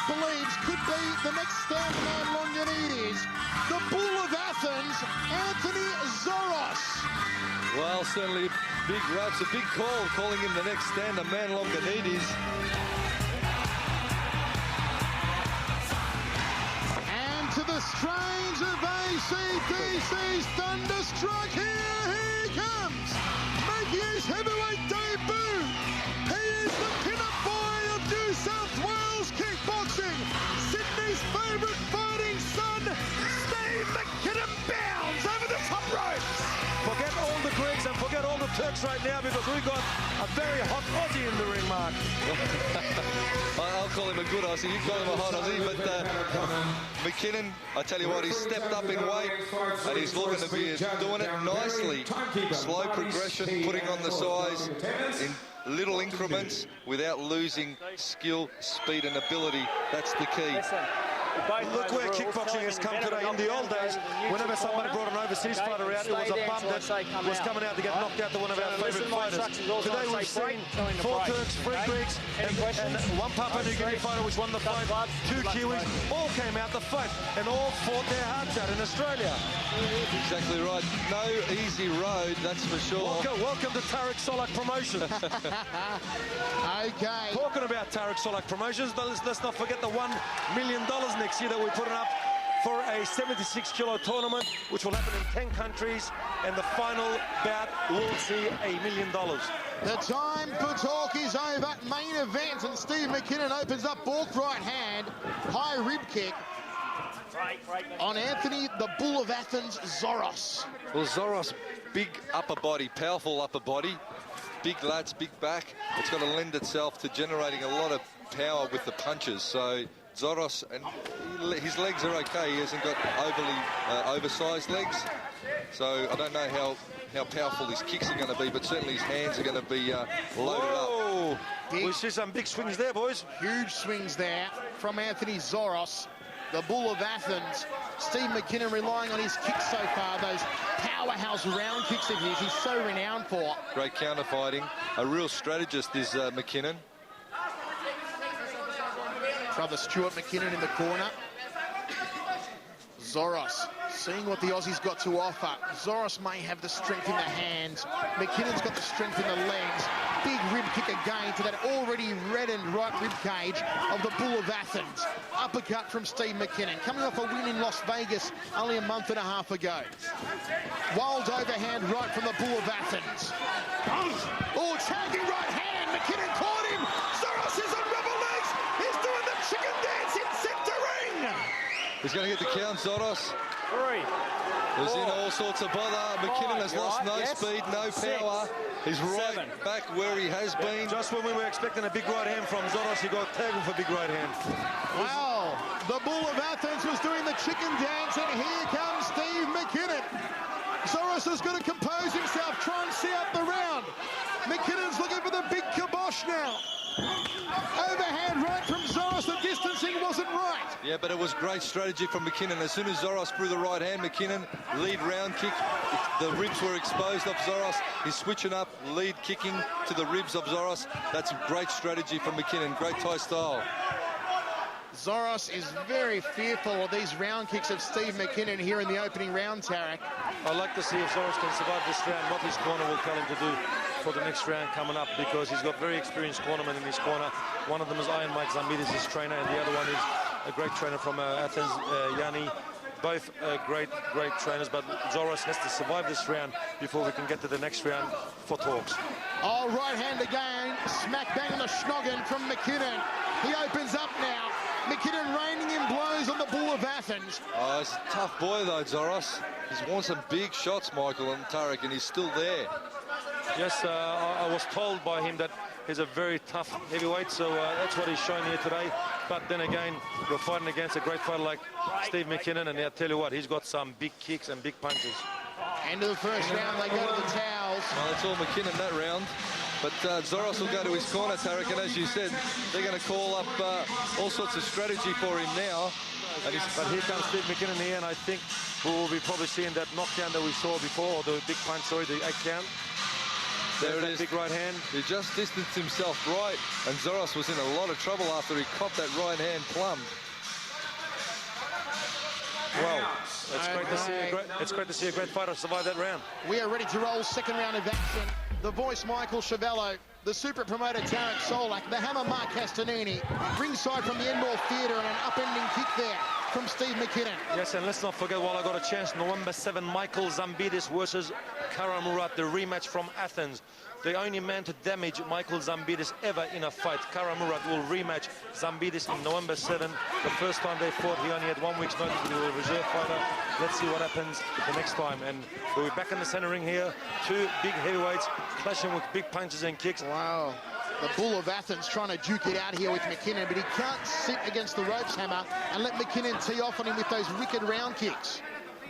believes could be the next stand-man Longinides, the Bull of Athens, Anthony Zoros. Well, certainly big raps, a big call, calling him the next stand-man Longinides. And to the strains of ACDC's Thunderstruck, here he comes, making his heavyweight debut. He is the pin-up boy of New South Wales kickboxing, Sydney's favourite fighting son, Steve McKinnon bounds over the top ropes. Forget all the Greeks and forget all the Turks right now, because we've got a very hot Aussie in the ring, Mark. I'll call him a good Aussie, you call him a hot Aussie, but McKinnon, I tell you what, he's stepped up in weight and he's looking to be doing it nicely. Slow progression, putting on the size in little increments without losing skill, speed and ability. That's the key. Look where kickboxing has come today. In the old days, whenever somebody brought an overseas fighter out, it was a bum that was coming out to get knocked out to one of our favourite fighters. Today we've seen 4 Turks, 3 Greeks, and 1 Papua New Guinea fighter which won the fight, 2 Kiwis, all came out to fight and all fought their hearts out in Australia. Exactly right. No easy road, that's for sure. Welcome to Tarek Solak Promotions. Okay. Talking about Tarek Solak Promotions, let's not forget the $1 million next year that we're putting up for a 76-kilo tournament, which will happen in 10 countries, and the final bout will see $1 million. The time for talk is over. Main event, and Steve McKinnon opens up balk right hand, high rib kick on Anthony, the Bull of Athens, Zoros. Well, Zoros, big upper body, powerful upper body, big lats, big back. It's got to lend itself to generating a lot of power with the punches. So Zoros, and his legs are okay. He hasn't got overly oversized legs. So I don't know how powerful his kicks are going to be, but certainly his hands are going to be loaded up. We see some big swings there, boys. Huge swings there from Anthony Zoros, the Bull of Athens. Steve McKinnon relying on his kicks so far, those powerhouse round kicks of his he's so renowned for. Great counter fighting. A real strategist is McKinnon. Brother Stuart McKinnon in the corner. Zoros seeing what the Aussies got to offer. Zoros may have the strength in the hands. McKinnon's got the strength in the legs. Big rib kick again to that already reddened right rib cage of the Bull of Athens. Uppercut from Steve McKinnon, coming off a win in Las Vegas only a month and a half ago. Wild overhand right from the Bull of Athens. Oh, tagging right hand. McKinnon caught him. Zoros is on rubber legs. He's doing the chicken dance in center ring. He's going to get the count, Zoros. 3. There's in all sorts of bother. McKinnon has lost no speed, no power. He's right back where he has been. Just when we were expecting a big right hand from Zoros, he got tagged with a big right hand. Wow, the Bull of Athens was doing the chicken dance, and here comes Steve McKinnon. Zoros has got to compose himself, try and see out the round. McKinnon's looking for the big kibosh now. Overhand right from Zoros, the distancing wasn't right. Yeah, but it was great strategy from McKinnon. As soon as Zoros threw the right hand, McKinnon, lead round kick. The ribs were exposed of Zoros. He's switching up, lead kicking to the ribs of Zoros. That's great strategy from McKinnon, great Thai style. Zoros is very fearful of these round kicks of Steve McKinnon here in the opening round, Tarek. I'd like to see if Zoros can survive this round, what his corner will tell him to do for the next round coming up, because he's got very experienced cornermen in his corner. One of them is Iron Mike Zambidis, his trainer, and the other one is a great trainer from Athens, Yanni. Both great trainers, but Zoros has to survive this round before we can get to the next round for talks. Oh, right hand again, smack bang on the schnoggin from McKinnon. He opens up now. McKinnon raining in blows on the Bull of Athens. Oh, he's a tough boy though, Zoros. He's won some big shots, Michael and Tarek, and he's still there. Yes, I was told by him that he's a very tough heavyweight, so that's what he's shown here today. But then again, you're fighting against a great fighter like Steve McKinnon, and I tell you what, he's got some big kicks and big punches. End of the first round, they go to the towels. Well, it's all McKinnon that round. But Zoros will go to his corner, Tarek, and as you said, they're going to call up all sorts of strategy for him now. But here comes Steve McKinnon here, and I think we will be probably seeing that knockdown that we saw before, or the big punch, sorry, the 8 count. There it that is. big right hand. He just distanced himself right, and Zoros was in a lot of trouble after he copped that right hand plumb. Well, it's great to see it's great to see a great fighter survive that round. We are ready to roll second round of action. The voice Michael Chiavello, the super promoter Tarek Solak, the hammer Mark Castanini, ringside from the Enmore Theatre, and an upending kick there from Steve McKinnon. Yes, and let's not forget, while I got a chance, November 7, Michael Zambidis versus Kara Murat, the rematch from Athens. The only man to damage Michael Zambidis ever in a fight. Kara Murat will rematch Zambidis in November 7. The first time they fought, he only had 1 week's notice because he was a reserve fighter. Let's see what happens the next time. And we'll be back in the center ring here. Two big heavyweights clashing with big punches and kicks. Wow. The Bull of Athens trying to duke it out here with McKinnon, but he can't sit against the ropes, Hammer, and let McKinnon tee off on him with those wicked round kicks.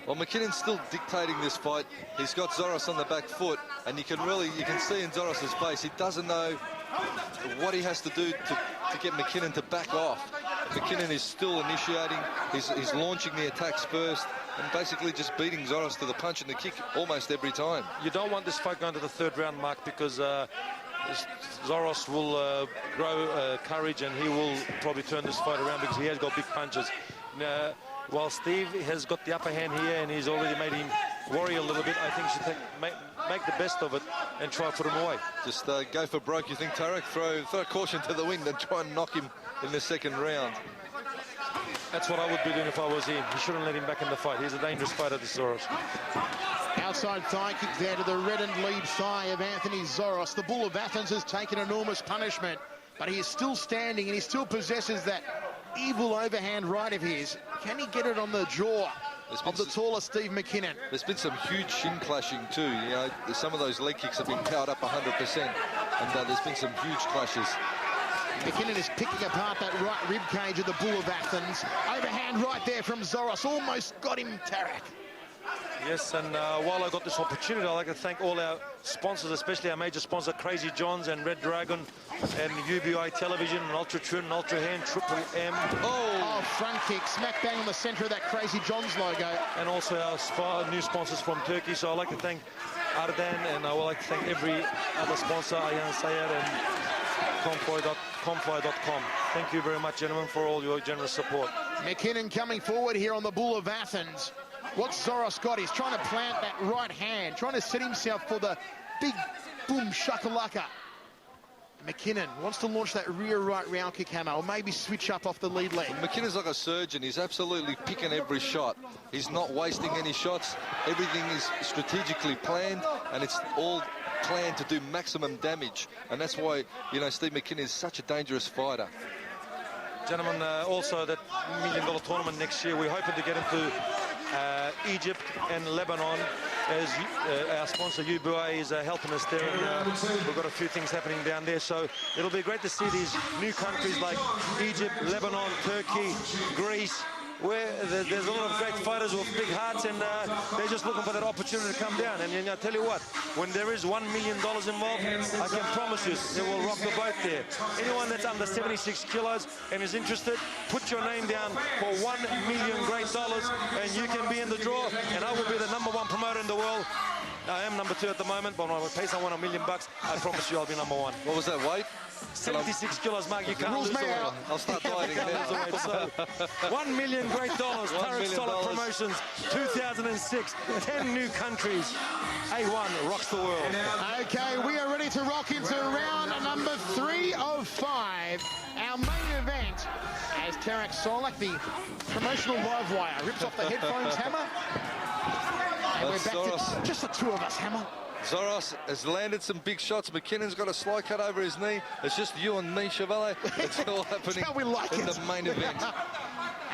Well, McKinnon's still dictating this fight. He's got Zoros on the back foot, and you can see in Zoros's face, he doesn't know what he has to do to get McKinnon to back off. McKinnon is still initiating. He's launching the attacks first and basically just beating Zoros to the punch and the kick almost every time. You don't want this fight going to the third round, Mark, because Zoros will grow courage, and he will probably turn this fight around because he has got big punches. Now, while Steve has got the upper hand here and he's already made him worry a little bit, I think he should make the best of it and try to put him away. Just go for broke, you think, Tarek? Throw caution to the wind and try and knock him in the second round. That's what I would be doing if I was him. He shouldn't let him back in the fight. He's a dangerous fighter, this Zoros. Outside thigh kick there to the reddened lead thigh of Anthony Zoros. The Bull of Athens has taken enormous punishment, but he is still standing and he still possesses that evil overhand right of his. Can he get it on the jaw of the taller Steve McKinnon? There's been some huge shin clashing too. You know, some of those leg kicks have been powered up 100%, and there's been some huge clashes. McKinnon is picking apart that right rib cage of the Bull of Athens. Overhand right there from Zoros. Almost got him, Tarek. Yes, and while I got this opportunity, I'd like to thank all our sponsors, especially our major sponsor, Crazy Johns and Red Dragon, and UBI Television, and Ultra Trin, and Ultra Hand, Triple M. Oh, front kick, smack bang on the centre of that Crazy Johns logo. And also our new sponsors from Turkey. So I'd like to thank Arden, and I would like to thank every other sponsor, Ayhan Sayed and Comfly.com. Thank you very much, gentlemen, for all your generous support. McKinnon coming forward here on the Bull of Athens. What's Zoros got? He's trying to plant that right hand, trying to set himself for the big boom shakalaka. McKinnon wants to launch that rear right round kick, Hammer, or maybe switch up off the lead leg. McKinnon's like a surgeon. He's absolutely picking every shot. He's not wasting any shots. Everything is strategically planned, and it's all planned to do maximum damage. And that's why, you know, Steve McKinnon is such a dangerous fighter. Gentlemen, also that $1 million tournament next year, we're hoping to get into Egypt and Lebanon, as our sponsor UBI is helping us there, and we've got a few things happening down there, so it'll be great to see these new countries like Egypt, Lebanon, Turkey, Greece, where there's a lot of great fighters with big hearts, and they're just looking for that opportunity to come down. And I tell you what, when there is $1 million involved, I can promise you it will rock the boat there. Anyone that's under 76 kilos and is interested, put your name down for $1 million and you can be in the draw, and I will be the #1 promoter in the world. I am #2 at the moment, but when I pay someone $1 million, I promise you I'll be #1. What was that weight? 76 kilos, Mark. You can't Rules lose the weight. I'll start dieting then. So, $1 million Tarek Solak Promotions, 2006, 10 new countries. A1 rocks the world. Okay, we are ready to rock into round number 3 of 5. Our main event, as Tarek Solak, the promotional live wire, rips off the headphones, Hammer. And we're back to just the two of us, Hammer. Zoros has landed some big shots. McKinnon's got a sly cut over his knee. It's just you and me, Chiavello. It's all happening how we like in it. the main event.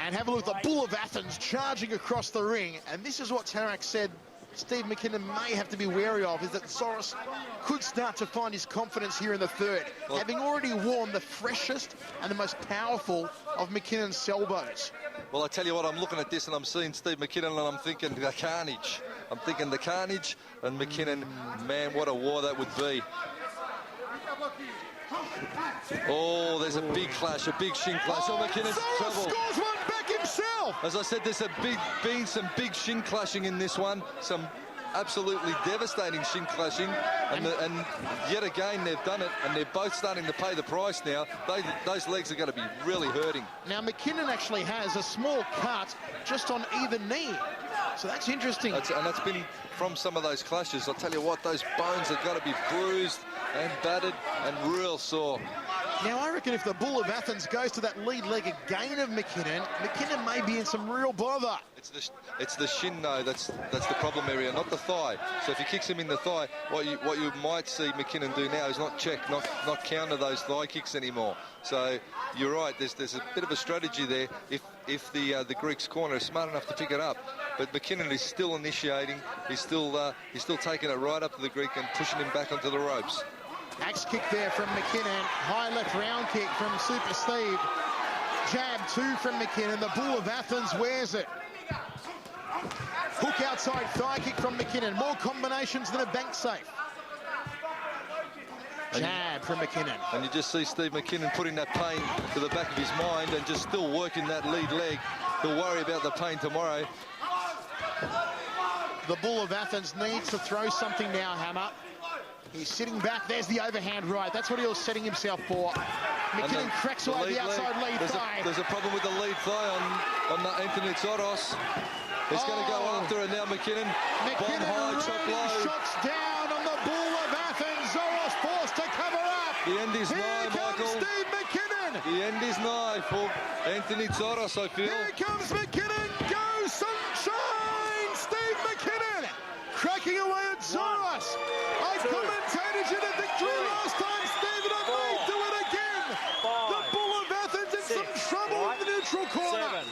And have a look at the Bull of Athens charging across the ring. And this is what Tarek said Steve McKinnon may have to be wary of, is that Zoros could start to find his confidence here in the third, having already worn the freshest and the most powerful of McKinnon's elbows. Well, I tell you what, I'm looking at this and I'm seeing Steve McKinnon and I'm thinking the carnage. I'm thinking the carnage and McKinnon, man, what a war that would be. Oh, there's a big clash, a big shin clash. Oh, McKinnon's Zoros trouble. scores one back himself. As I said, there's been some big shin clashing in this one. Some absolutely devastating shin clashing, and yet again they've done it, and they're both starting to pay the price now. Those legs are going to be really hurting. Now, McKinnon actually has a small cut just on either knee. So that's interesting. And that's been from some of those clashes. I'll tell you what, those bones have got to be bruised and battered and real sore. Now, I reckon if the Bull of Athens goes to that lead leg again of McKinnon, McKinnon may be in some real bother. It's the shin, though, that's the problem area, not the thigh. So if he kicks him in the thigh, what you might see McKinnon do now is not check, not counter those thigh kicks anymore. So you're right, there's a bit of a strategy there if the Greek's corner is smart enough to pick it up. But McKinnon is still initiating. He's still taking it right up to the Greek and pushing him back onto the ropes. Axe kick there from McKinnon. High left round kick from Super Steve. Jab 2 from McKinnon. The Bull of Athens wears it. Hook outside thigh kick from McKinnon. More combinations than a bank safe. Jab from McKinnon. And you just see Steve McKinnon putting that pain to the back of his mind and just still working that lead leg. He'll worry about the pain tomorrow. The Bull of Athens needs to throw something now, Hammer. He's sitting back. There's the overhand right. That's what he was setting himself for. McKinnon cracks away the outside lead thigh. There's a problem with the lead thigh on Anthony Zoros. He's going to go after it now, McKinnon. McKinnon bomb high, chop low. Shots down on the Bull of Athens. Zoros forced to cover up. The end is nigh, Michael. Steve McKinnon. The end is nigh for Anthony Zoros, I feel. Here comes McKinnon. Go sunshine. Steve McKinnon cracking away at Zoros. I commentated you to victory last time, Stephen. I may do it again. The Bull of Athens in some trouble in the neutral corner. 7,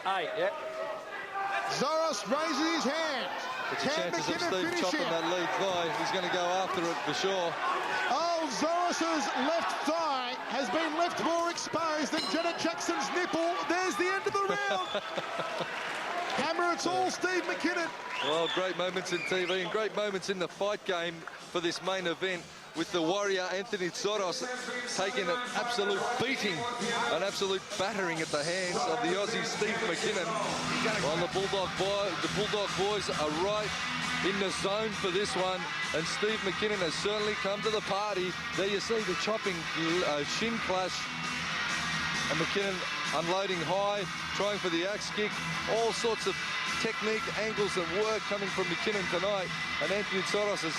8, yep. Zoros raises his hand. It's a chances of Steve chopping that lead thigh. He's going to go after it for sure. Oh, Zoros's left thigh has been left more exposed than Janet Jackson's nipple. There's the end of the round. Hammer, it's all Steve McKinnon. Well, great moments in TV and great moments in the fight game for this main event, with the warrior Anthony Zoros taking an absolute beating, an absolute battering at the hands of the Aussie Steve McKinnon. Well, the Bulldog boys are right in the zone for this one, and Steve McKinnon has certainly come to the party. There you see the chopping shin clash, and McKinnon unloading high, trying for the axe kick. All sorts of technique, angles and work coming from McKinnon tonight, and Anthony Zoros has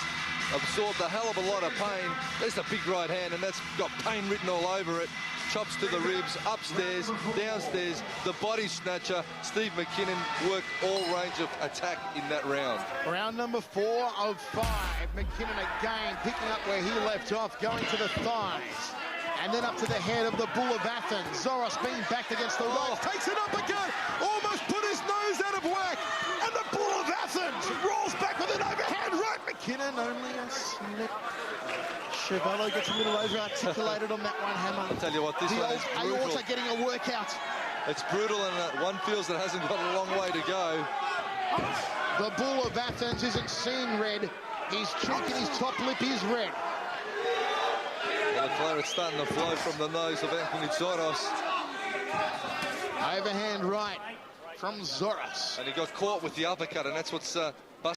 absorbed a hell of a lot of pain. There's the big right hand, and that's got pain written all over it. Chops to the ribs, upstairs, downstairs, the body snatcher. Steve McKinnon worked all range of attack in that round. Round number 4 of 5. McKinnon again picking up where he left off, going to the thighs. And then up to the head of the Bull of Athens. Zoros being backed against the ropes. Takes it up again. Almost put his nose out of whack. And the Bull of Athens rolls back with an overhand right. McKinnon only a snip. Chevello gets a little over-articulated on that one, Hammer. I'll tell you what, this one is brutal. Aorta getting a workout. It's brutal, and one feels it hasn't got a long way to go. The Bull of Athens isn't seeing red. His cheek and his top lip is red. Well, the claret's starting to flow from the nose of Anthony Zoros. Overhand right from Zoros. And he got caught with the uppercut, and that's what's